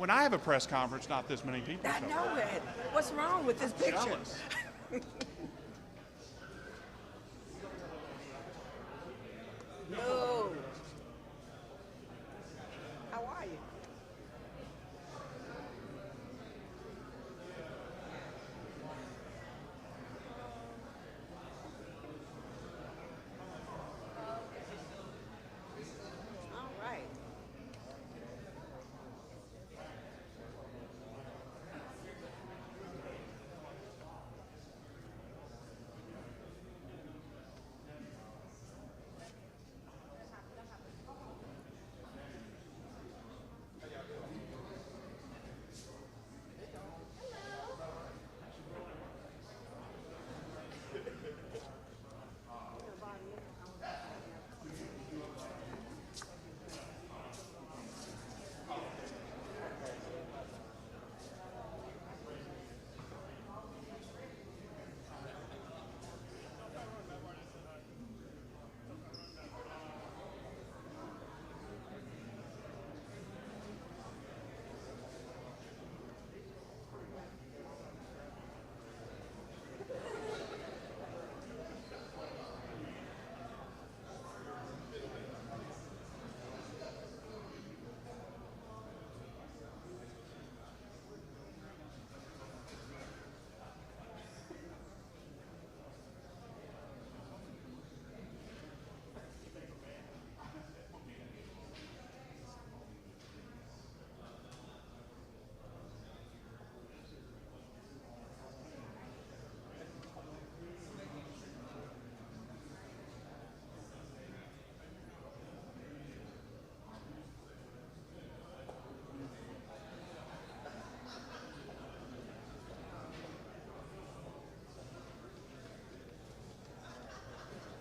When I have a press conference, not this many people I show know up. it. What's wrong with this picture? Jealous. No. How are you? All right.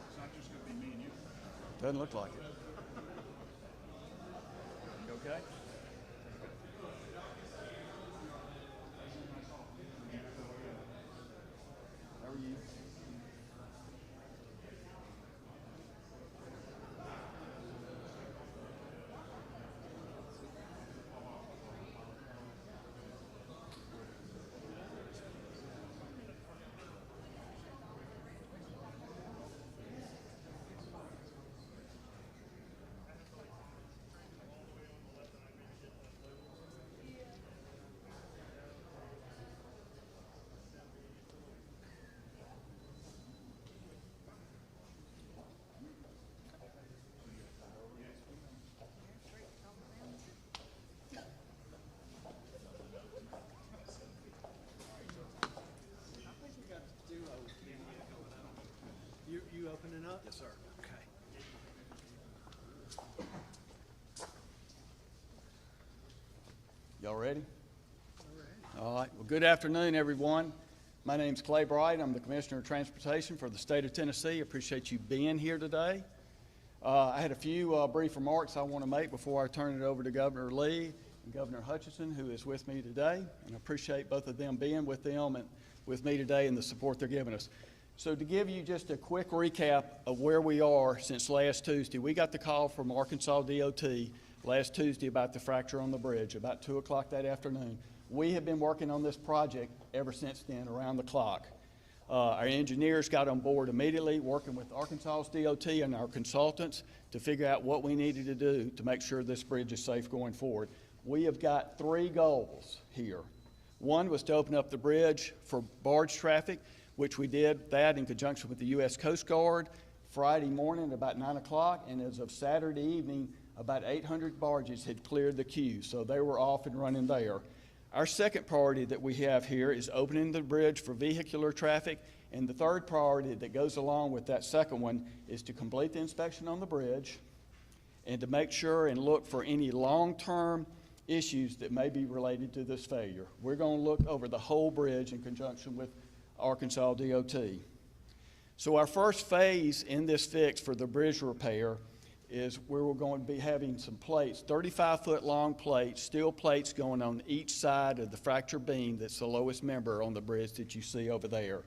It's not just going to be me and you. Doesn't look like it. You okay? How are you? You opening up? Yes, sir. Okay. Y'all ready? All right. Well, good afternoon, everyone. My name's Clay Bright. I'm the Commissioner of Transportation for the state of Tennessee. Appreciate you being here today. I had a few brief remarks I want to make before I turn it over to Governor Lee and Governor Hutchinson, who is with me today. And I appreciate both of them being with them and with me today and the support they're giving us. So to give you just a quick recap of where we are since last Tuesday, we got the call from Arkansas DOT last Tuesday about the fracture on the bridge, about 2 o'clock that afternoon. We have been working on this project ever since then, around the clock. Our engineers got on board immediately, working with Arkansas DOT and our consultants to figure out what we needed to do to make sure this bridge is safe going forward. We have got 3 goals here. One was to open up the bridge for barge traffic, which we did that in conjunction with the U.S. Coast Guard Friday morning about 9 o'clock, and as of Saturday evening, about 800 barges had cleared the queue, so they were off and running there. Our second priority that we have here is opening the bridge for vehicular traffic, and the third priority that goes along with that second one is to complete the inspection on the bridge and to make sure and look for any long-term issues that may be related to this failure. We're going to look over the whole bridge in conjunction with Arkansas DOT. So our first phase in this fix for the bridge repair is where we're going to be having some plates, 35-foot long plates, steel plates going on each side of the fracture beam that's the lowest member on the bridge that you see over there.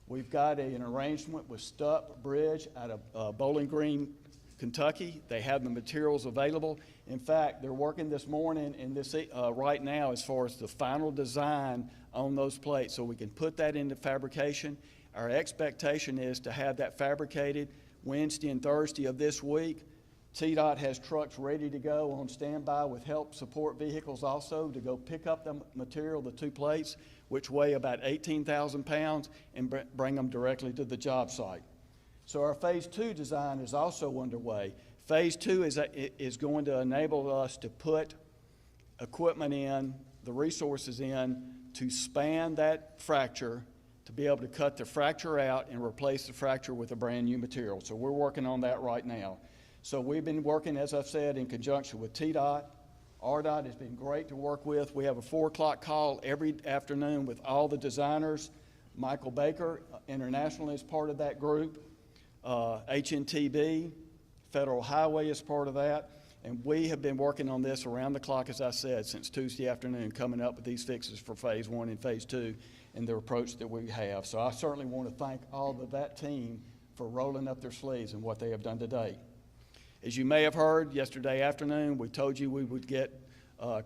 We've got an arrangement with Stupp Bridge out of Bowling Green, Kentucky. They have the materials available. In fact, they're working this morning and right now as far as the final design on those plates so we can put that into fabrication. Our expectation is to have that fabricated Wednesday and Thursday of this week. TDOT has trucks ready to go on standby with help support vehicles also to go pick up the material, the 2 plates, which weigh about 18,000 pounds, and bring them directly to the job site. So our Phase 2 design is also underway. Phase 2 is going to enable us to put equipment in, the resources in, to span that fracture, to be able to cut the fracture out and replace the fracture with a brand new material. So we're working on that right now. So we've been working, as I've said, in conjunction with TDOT. RDOT has been great to work with. We have a 4 o'clock call every afternoon with all the designers. Michael Baker International is part of that group. HNTB, Federal Highway is part of that. And we have been working on this around the clock, as I said, since Tuesday afternoon, coming up with these fixes for Phase 1 and Phase 2 and the approach that we have. So I certainly want to thank all of that team for rolling up their sleeves and what they have done today. As you may have heard, yesterday afternoon, we told you we would get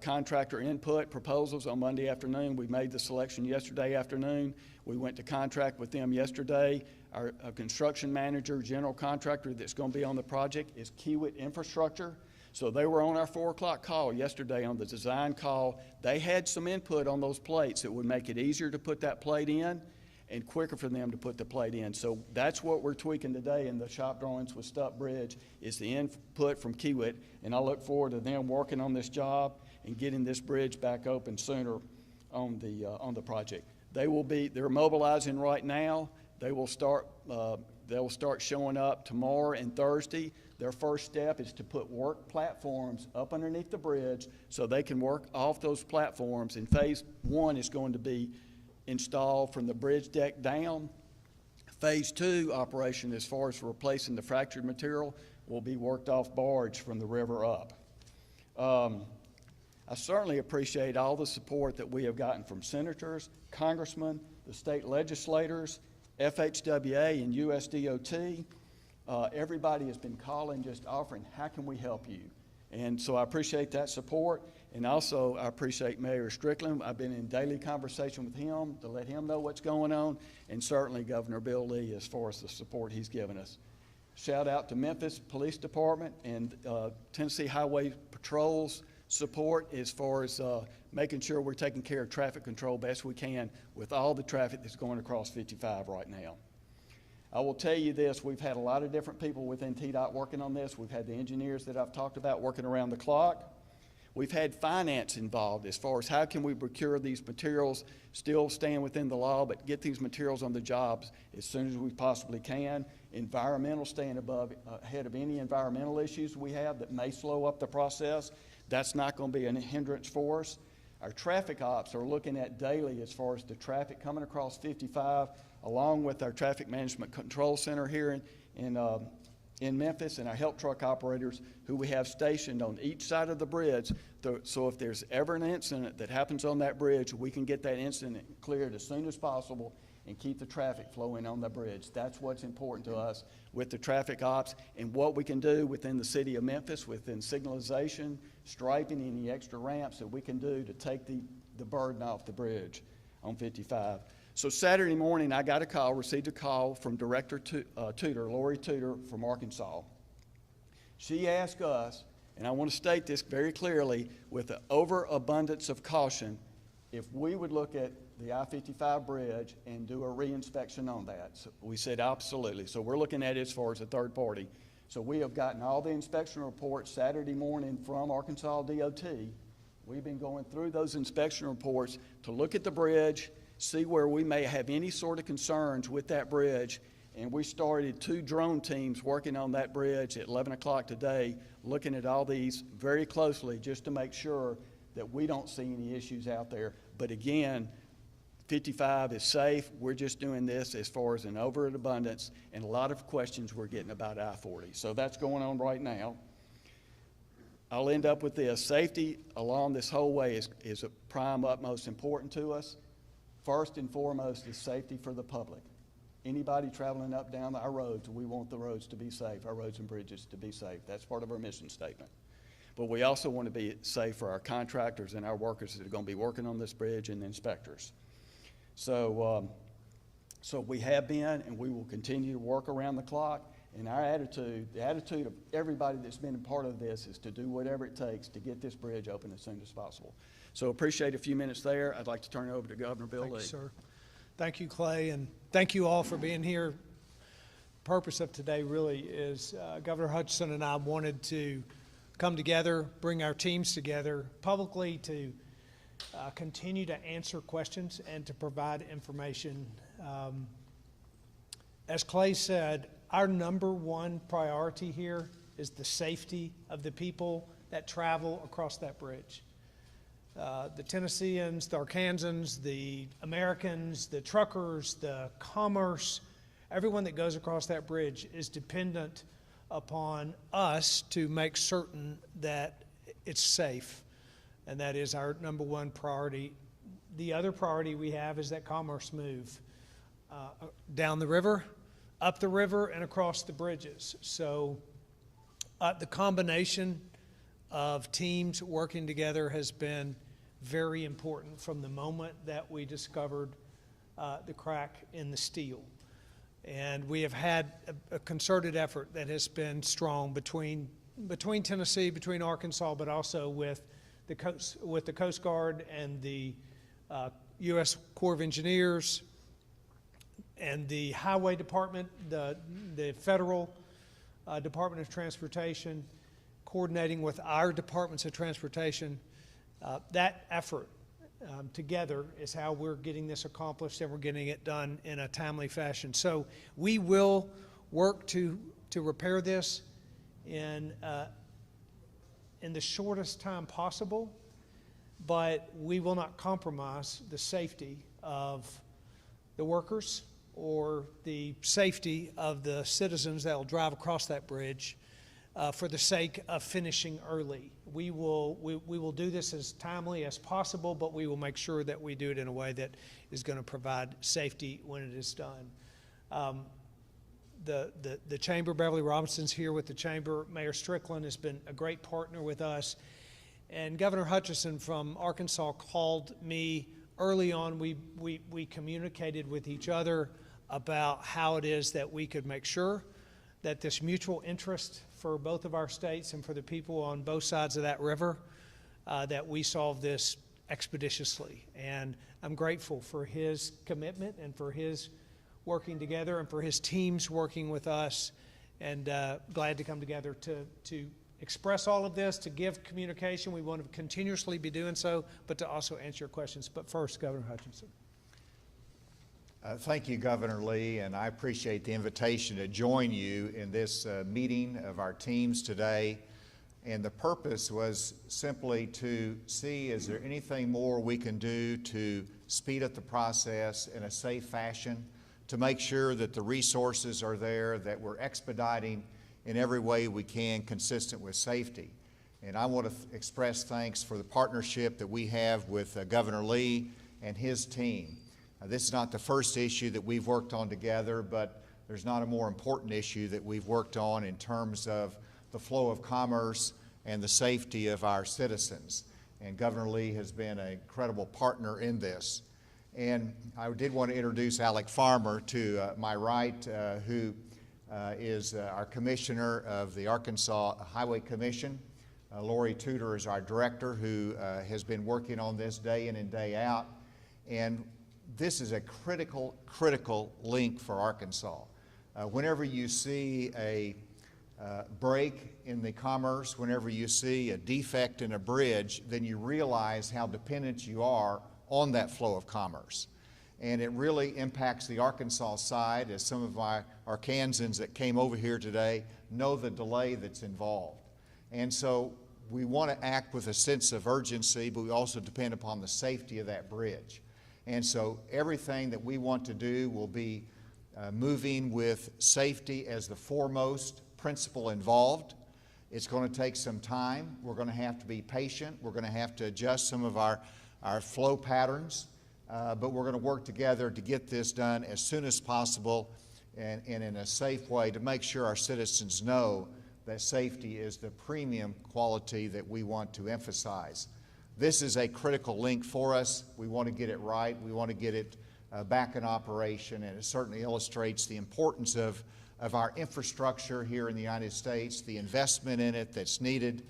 contractor input proposals on Monday afternoon. We made the selection yesterday afternoon. We went to contract with them yesterday. Our construction manager, general contractor that's going to be on the project is Kiewit Infrastructure. So they were on our 4 o'clock call yesterday on the design call. They had some input on those plates that would make it easier to put that plate in and quicker for them to put the plate in. So that's what we're tweaking today in the shop drawings with Stupp Bridge is the input from Kiewit, and I look forward to them working on this job and getting this bridge back open sooner on the project. They're mobilizing right now. They will start showing up tomorrow and Thursday. Their first step is to put work platforms up underneath the bridge so they can work off those platforms, and Phase 1 is going to be installed from the bridge deck down. Phase 2 operation, as far as replacing the fractured material, will be worked off barge from the river up. I certainly appreciate all the support that we have gotten from senators, congressmen, the state legislators, FHWA and USDOT. Everybody has been calling, just offering, how can we help you? And so I appreciate that support. And also, I appreciate Mayor Strickland. I've been in daily conversation with him to let him know what's going on, and certainly Governor Bill Lee as far as the support he's given us. Shout out to Memphis Police Department and Tennessee Highway Patrol's support as far as making sure we're taking care of traffic control best we can with all the traffic that's going across 55 right now. I will tell you this, we've had a lot of different people within TDOT working on this. We've had the engineers that I've talked about working around the clock. We've had finance involved as far as how can we procure these materials, still staying within the law, but get these materials on the jobs as soon as we possibly can. Environmental, staying ahead of any environmental issues we have that may slow up the process. That's not going to be a hindrance for us. Our traffic ops are looking at daily as far as the traffic coming across 55, along with our traffic management control center here in Memphis and our help truck operators who we have stationed on each side of the bridge. So if there's ever an incident that happens on that bridge, we can get that incident cleared as soon as possible and keep the traffic flowing on the bridge. That's what's important to us with the traffic ops and what we can do within the city of Memphis, within signalization, striping, any extra ramps that we can do to take the burden off the bridge on 55. So Saturday morning, I got a call, received a call from Director Tudor, Lori Tudor from Arkansas. She asked us, and I want to state this very clearly, with an overabundance of caution, if we would look at the I-55 bridge and do a reinspection on that. So we said absolutely. So we're looking at it as far as a third party. So we have gotten all the inspection reports Saturday morning from Arkansas DOT. We've been going through those inspection reports to look at the bridge, see where we may have any sort of concerns with that bridge. And we started 2 drone teams working on that bridge at 11 o'clock today, looking at all these very closely just to make sure that we don't see any issues out there. But again, 55 is safe. We're just doing this as far as an overabundance and a lot of questions we're getting about I-40. So that's going on right now. I'll end up with this. Safety along this whole way is a prime utmost important to us. First and foremost is safety for the public. Anybody traveling up down our roads, we want the roads to be safe, our roads and bridges to be safe. That's part of our mission statement. But we also want to be safe for our contractors and our workers that are going to be working on this bridge and the inspectors. So we have been and we will continue to work around the clock. And our attitude, the attitude of everybody that's been a part of this, is to do whatever it takes to get this bridge open as soon as possible. So appreciate a few minutes there. I'd like to turn it over to Governor Bill Lee. Thank you, sir. Thank you, Clay, and thank you all for being here. The purpose of today really is Governor Hutchinson and I wanted to come together, bring our teams together publicly to continue to answer questions and to provide information. As Clay said, our number one priority here is the safety of the people that travel across that bridge. The Tennesseans, the Arkansans, the Americans, the truckers, the commerce, everyone that goes across that bridge is dependent upon us to make certain that it's safe. And that is our number one priority. The other priority we have is that commerce move down the river, up the river, and across the bridges. So the combination of teams working together has been very important from the moment that we discovered the crack in the steel. And we have had a concerted effort that has been strong between Tennessee, between Arkansas, but also with the Coast Guard and the U.S. Corps of Engineers and the Highway Department, the Federal Department of Transportation, coordinating with our departments of transportation. That effort together is how we're getting this accomplished, and we're getting it done in a timely fashion. So we will work to repair this in the shortest time possible, but we will not compromise the safety of the workers or the safety of the citizens that will drive across that bridge for the sake of finishing early. We will do this as timely as possible, but we will make sure that we do it in a way that is going to provide safety when it is done. The Chamber, Beverly Robinson's here with the Chamber. Mayor Strickland has been a great partner with us. And Governor Hutchinson from Arkansas called me early on. We communicated with each other about how it is that we could make sure that this mutual interest for both of our states and for the people on both sides of that river, that we solve this expeditiously. And I'm grateful for his commitment and for his working together and for his teams working with us, and glad to come together to express all of this, to give communication. We want to continuously be doing so, but to also answer your questions. But first, Governor Hutchinson. Thank you, Governor Lee, and I appreciate the invitation to join you in this meeting of our teams today. And the purpose was simply to see, is there anything more we can do to speed up the process in a safe fashion, to make sure that the resources are there, that we're expediting in every way we can consistent with safety. And I want to express thanks for the partnership that we have with Governor Lee and his team. This is not the first issue that we've worked on together, but there's not a more important issue that we've worked on in terms of the flow of commerce and the safety of our citizens. And Governor Lee has been an incredible partner in this. And I did want to introduce Alec Farmer to my right, who is our Commissioner of the Arkansas Highway Commission. Lori Tudor is our Director, who has been working on this day in and day out. And this is a critical link for Arkansas. Whenever you see a break in the commerce, whenever you see a defect in a bridge, then you realize how dependent you are on that flow of commerce. And it really impacts the Arkansas side, as some of my Arkansans that came over here today know the delay that's involved. And so we want to act with a sense of urgency, but we also depend upon the safety of that bridge. And so everything that we want to do will be moving with safety as the foremost principle involved. It's going to take some time. We're going to have to be patient. We're going to have to adjust some of our flow patterns. but we're going to work together to get this done as soon as possible and in a safe way to make sure our citizens know that safety is the premium quality that we want to emphasize. This is a critical link for us. We want to get it right. We want to get it back in operation, and it certainly illustrates the importance of our infrastructure here in the United States, the investment in it that's needed,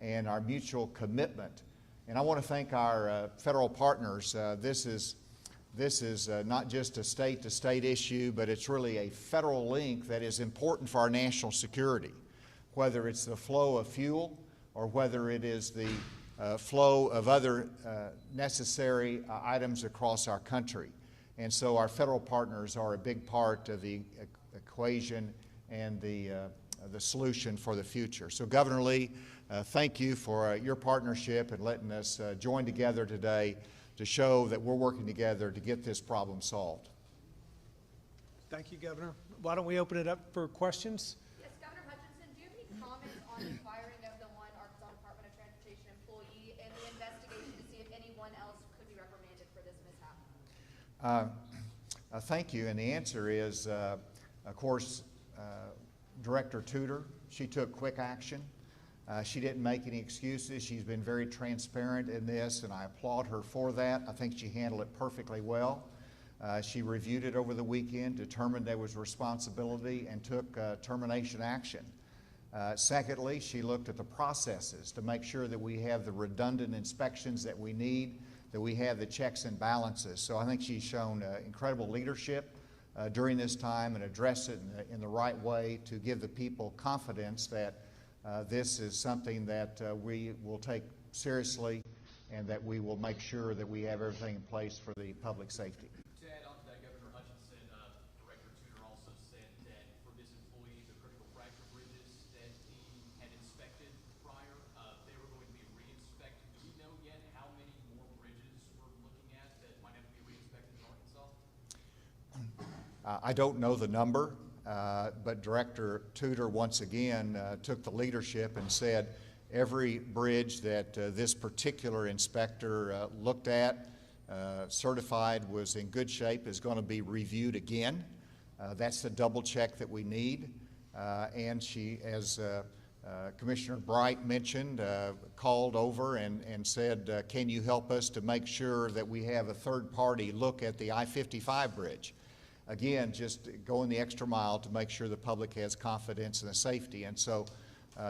and our mutual commitment. And I want to thank our federal partners. This is not just a state-to-state issue, but it's really a federal link that is important for our national security, whether it's the flow of fuel or whether it is the flow of other necessary items across our country. And so our federal partners are a big part of the equation and the solution for the future. So Governor Lee, thank you for your partnership and letting us join together today to show that we're working together to get this problem solved. Thank you, Governor. Why don't we open it up for questions? Yes, Governor Hutchinson, do you have any comments on the firing of the one Arkansas Department of Transportation employee and the investigation to see if anyone else could be reprimanded for this mishap? Thank you, and the answer is, of course, Director Tudor, she took quick action. She didn't make any excuses. She's been very transparent in this, and I applaud her for that. I think she handled it perfectly well. She reviewed it over the weekend, determined there was responsibility, and took termination action. Secondly, she looked at the processes to make sure that we have the redundant inspections that we need, that we have the checks and balances. So I think she's shown incredible leadership during this time and addressed it in the right way to give the people confidence that this is something that we will take seriously and that we will make sure that we have everything in place for the public safety. To add on to that, Governor Hutchinson, Director Tudor also said that for this employee, the critical fracture bridges that he had inspected prior, they were going to be re-inspected. Do we know yet how many more bridges we're looking at that might have to be re-inspected in Arkansas? I don't know the number. But Director Tudor once again took the leadership and said every bridge that this particular inspector looked at, certified was in good shape, is going to be reviewed again. That's the double check that we need. And she, as Commissioner Bright mentioned, called over and said, can you help us to make sure that we have a third party look at the I-55 bridge? Again, just going the extra mile to make sure the public has confidence in the safety. And so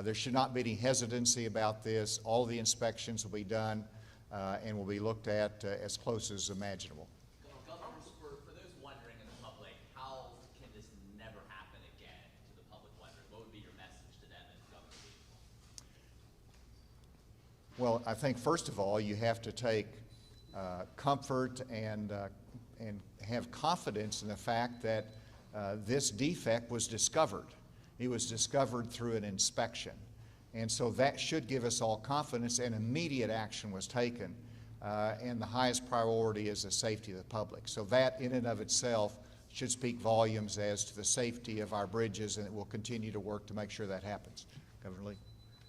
there should not be any hesitancy about this. All the inspections will be done and will be looked at as close as imaginable. Governors, for those wondering in the public, how can this never happen again, to the public wondering, what would be your message to them as Governor Lee? Well, I think first of all, you have to take comfort and have confidence in the fact that this defect was discovered. It was discovered through an inspection. And so that should give us all confidence, and immediate action was taken. And the highest priority is the safety of the public. So that in and of itself should speak volumes as to the safety of our bridges, and it will continue to work to make sure that happens. Governor Lee?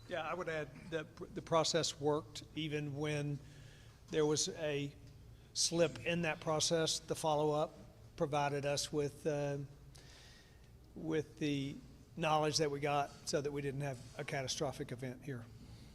Yeah, I would add that the process worked even when there was a slip in that process. The follow-up provided us with the knowledge that we got so that we didn't have a catastrophic event here.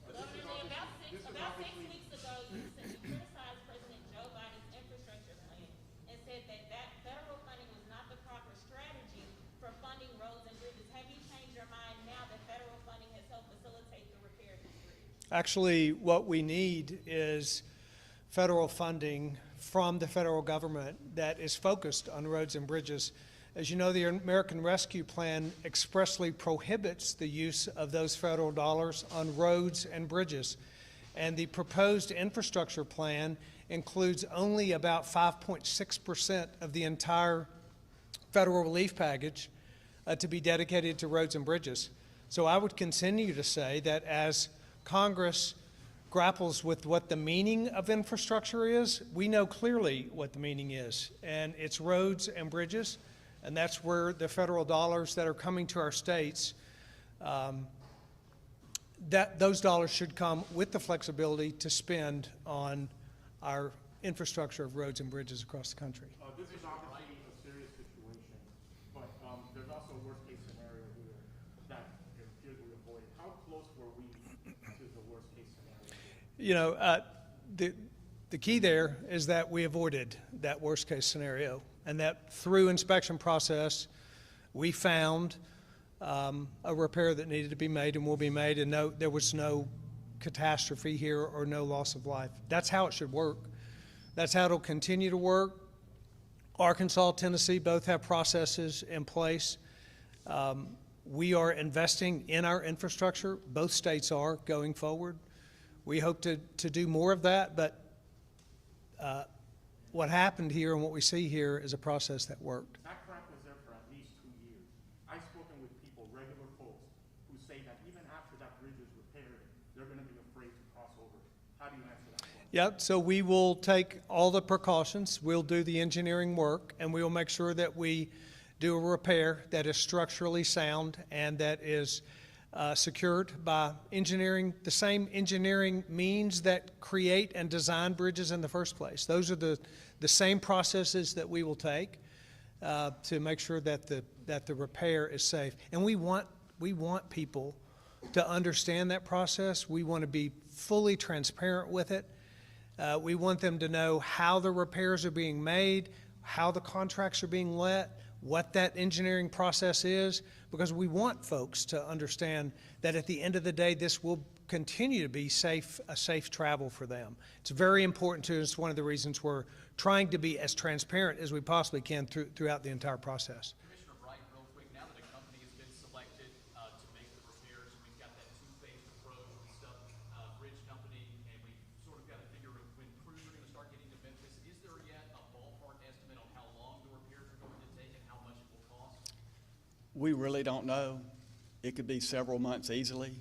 Governor Lee, about six weeks ago, you criticized President Joe Biden's infrastructure plan and said that federal funding was not the proper strategy for funding roads and bridges. Have you changed your mind now that federal funding has helped facilitate the repair of these bridges? Actually, what we need is federal funding from the federal government that is focused on roads and bridges. As you know, the American Rescue Plan expressly prohibits the use of those federal dollars on roads and bridges. And the proposed infrastructure plan includes only about 5.6% of the entire federal relief package to be dedicated to roads and bridges. So I would continue to say that as Congress grapples with what the meaning of infrastructure is, we know clearly what the meaning is, and it's roads and bridges, and that's where the federal dollars that are coming to our states, those dollars should come with the flexibility to spend on our infrastructure of roads and bridges across the country. This is obviously a serious situation, but there's also a worst-case scenario here that it appears we avoided. How close were we to the worst-case scenario? You know, the key there is that we avoided that worst-case scenario, and that through inspection process, we found a repair that needed to be made and will be made, and there was no catastrophe here or no loss of life. That's how it should work. That's how it'll continue to work. Arkansas, Tennessee both have processes in place. We are investing in our infrastructure. Both states are going forward. We hope to do more of that, but what happened here and what we see here is a process that worked. That crack was there for at least 2 years. I've spoken with people, regular folks, who say that even after that bridge is repaired, they're going to be afraid to cross over. How do you answer that question? Yep, so we will take all the precautions. We'll do the engineering work, and we will make sure that we do a repair that is structurally sound and that is secured by engineering, the same engineering means that create and design bridges in the first place. Those are the same processes that we will take to make sure that the repair is safe. And we want people to understand that process. We want to be fully transparent with it. We want them to know how the repairs are being made, how the contracts are being let, what that engineering process is, because we want folks to understand that at the end of the day, this will continue to be a safe travel for them. It's very important to us. One of the reasons we're trying to be as transparent as we possibly can throughout the entire process. Commissioner Bright, real quick, now that a company has been selected to make the repairs, we've got that two-phase approach with Stubb Bridge Company, and we sort of got to figure when crews are going to start getting to Memphis. Is there yet a ballpark estimate on how long the repairs are going to take and how much it will cost? We really don't know. It could be several months easily,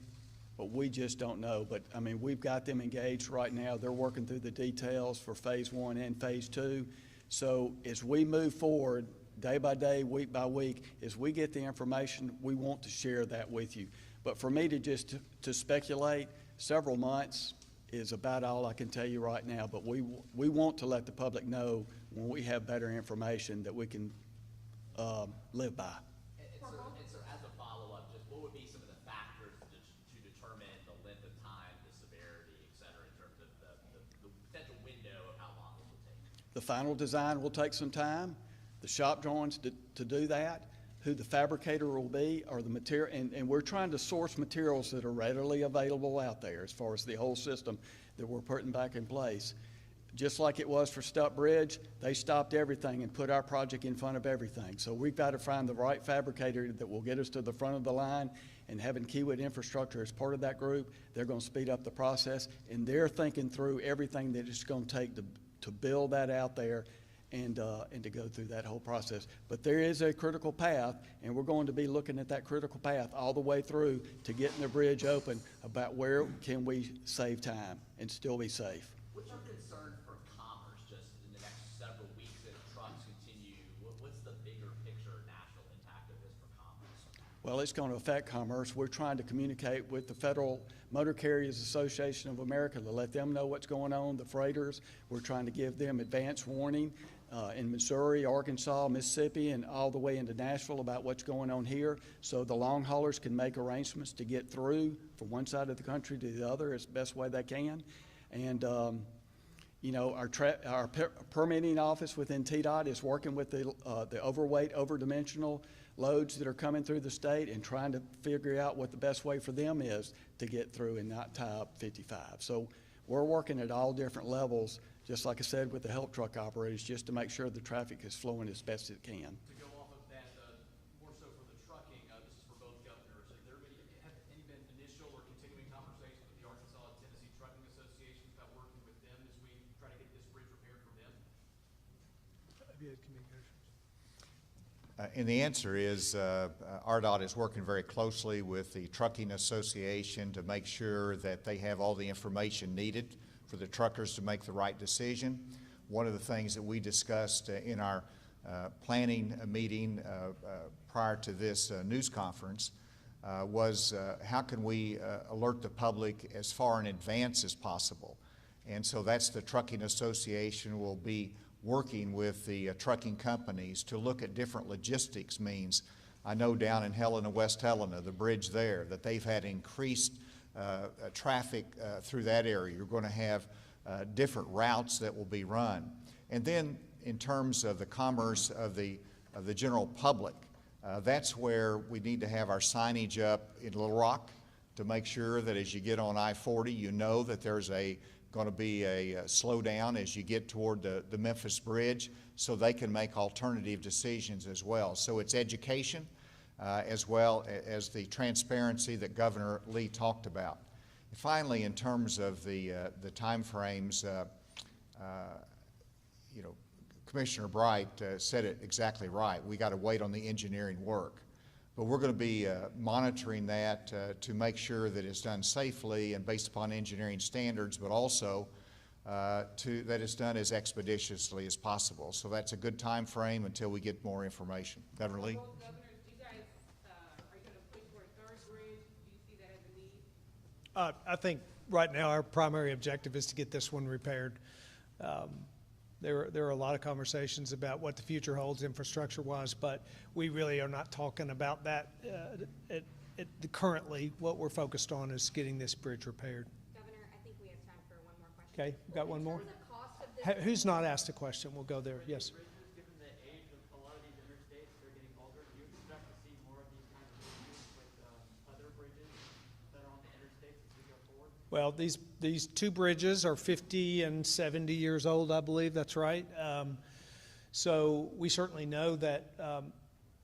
but we just don't know. But, I mean, we've got them engaged right now. They're working through the details for Phase 1 and Phase 2. So as we move forward, day by day, week by week, as we get the information, we want to share that with you. But for me to speculate, several months is about all I can tell you right now. But we want to let the public know when we have better information that we can live by. And so as a follow-up, just what would be some of the factors to determine the length of time, the severity, et cetera, in terms of the potential window of how long this will take? The final design will take some time, the shop drawings to do that, who the fabricator will be, or the material, and we're trying to source materials that are readily available out there as far as the whole system that we're putting back in place. Just like it was for Stubb Bridge, they stopped everything and put our project in front of everything. So we've got to find the right fabricator that will get us to the front of the line, and having Kiewit Infrastructure as part of that group, they're going to speed up the process, and they're thinking through everything that it's going to take to build that out there and to go through that whole process. But there is a critical path, and we're going to be looking at that critical path all the way through to getting the bridge open about where can we save time and still be safe. What's your concern for commerce just in the next several weeks as trucks continue? What's the bigger picture national impact of this for commerce? Well, it's going to affect commerce. We're trying to communicate with the Federal Motor Carriers Association of America to let them know what's going on, the freighters. We're trying to give them advance warning in Missouri, Arkansas, Mississippi, and all the way into Nashville about what's going on here, so the long haulers can make arrangements to get through from one side of the country to the other as best way they can. And you know, our permitting office within TDOT is working with the overweight, overdimensional loads that are coming through the state and trying to figure out what the best way for them is to get through and not tie up 55. So we're working at all different levels, just like I said with the help truck operators, just to make sure the traffic is flowing as best it can. To go off of that, more so for the trucking, this is for both governors. Have any been initial or continuing conversations with the Arkansas and Tennessee Trucking Associations about working with them as we try to get this bridge repaired for them? Have you had communications? And the answer is RDOT is working very closely with the Trucking Association to make sure that they have all the information needed for the truckers to make the right decision. One of the things that we discussed in our planning meeting prior to this news conference was how can we alert the public as far in advance as possible. And so that's the Trucking Association will be working with the trucking companies to look at different logistics means. I know down in Helena, West Helena, the bridge there, that they've had increased traffic through that area. You're going to have different routes that will be run. And then in terms of the commerce of the general public, that's where we need to have our signage up in Little Rock to make sure that as you get on I-40, you know that there's going to be a slowdown as you get toward the Memphis bridge, so they can make alternative decisions as well. So it's education as well as the transparency that Governor Lee talked about. And finally, in terms of the time frames, you know, Commissioner Bright said it exactly right. We got to wait on the engineering work. But we're going to be monitoring that to make sure that it's done safely and based upon engineering standards, but also that it's done as expeditiously as possible. So that's a good time frame until we get more information. Governor Lee? Both governors, do you guys, are you going to push for a third bridge? Do you see that as a need? I think right now our primary objective is to get this one repaired. There are a lot of conversations about what the future holds infrastructure-wise, but we really are not talking about that. Currently, what we're focused on is getting this bridge repaired. Governor, I think we have time for one more question. Okay, we got one more? In terms of cost of this, Who's not asked a question? We'll go there. Yes. Given the age of a lot of these interstates, they're getting older. Do you expect to see more of these kinds of issues with other bridges that are on the interstates as we go forward? Well, these two bridges are 50 and 70 years old, I believe. That's right. So we certainly know that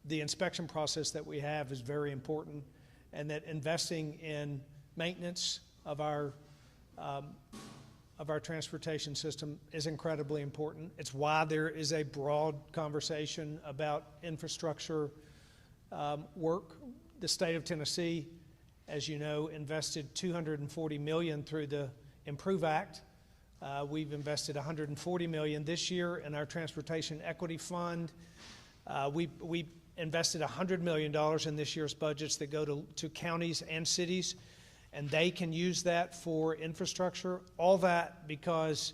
the inspection process that we have is very important, and that investing in maintenance of our transportation system is incredibly important. It's why there is a broad conversation about infrastructure work. The state of Tennessee, as you know, invested $240 million through the Improve Act. We've invested $140 million this year in our Transportation Equity Fund. We invested $100 million in this year's budgets that go to counties and cities, and they can use that for infrastructure. All that because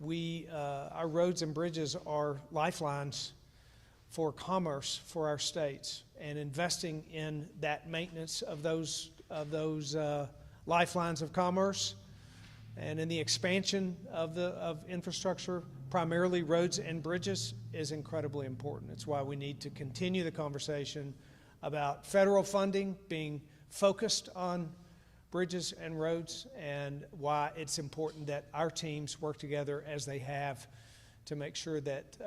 our roads and bridges are lifelines for commerce for our states, and investing in that maintenance of those lifelines of commerce and in the expansion of infrastructure, primarily roads and bridges, is incredibly important. It's why we need to continue the conversation about federal funding being focused on bridges and roads, and why it's important that our teams work together as they have to make sure that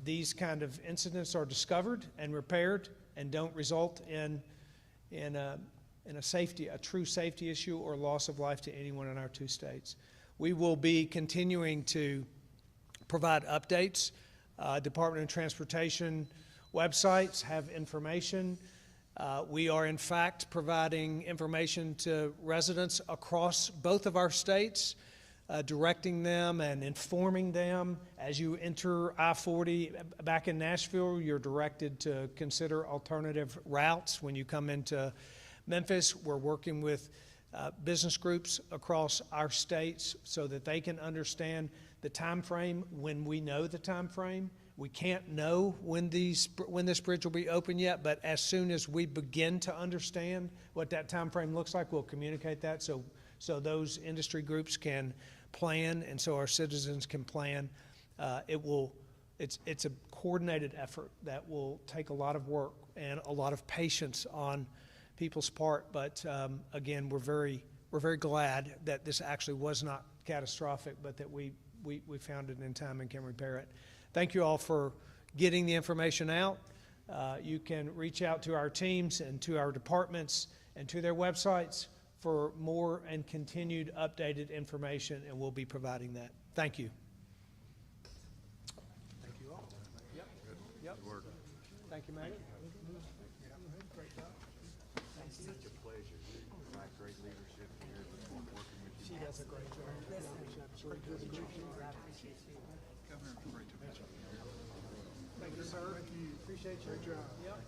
these kind of incidents are discovered and repaired and don't result in a true safety issue or loss of life to anyone in our two states. We will be continuing to provide updates. Department of Transportation websites have information. We are, in fact, providing information to residents across both of our states, directing them and informing them. As you enter I-40 back in Nashville, you're directed to consider alternative routes. When you come into Memphis, we're working with business groups across our states so that they can understand the time frame when we know the time frame. We can't know when this bridge will be open yet, but as soon as we begin to understand what that time frame looks like, we'll communicate that so those industry groups can plan, and so our citizens can plan. It's a coordinated effort that will take a lot of work and a lot of patience on people's part, but again, we're very glad that this actually was not catastrophic, but that we found it in time and can repair it. Thank you all for getting the information out. You can reach out to our teams and to our departments and to their websites for more and continued updated information, and we'll be providing that. Thank you. Thank you all. Yep. Thank you, Maggie. Great job. It's such a pleasure. You provide great leadership here. Working with you. She does a great job. Governor, great to meet you. Thank you, sir. Appreciate your job. Yep.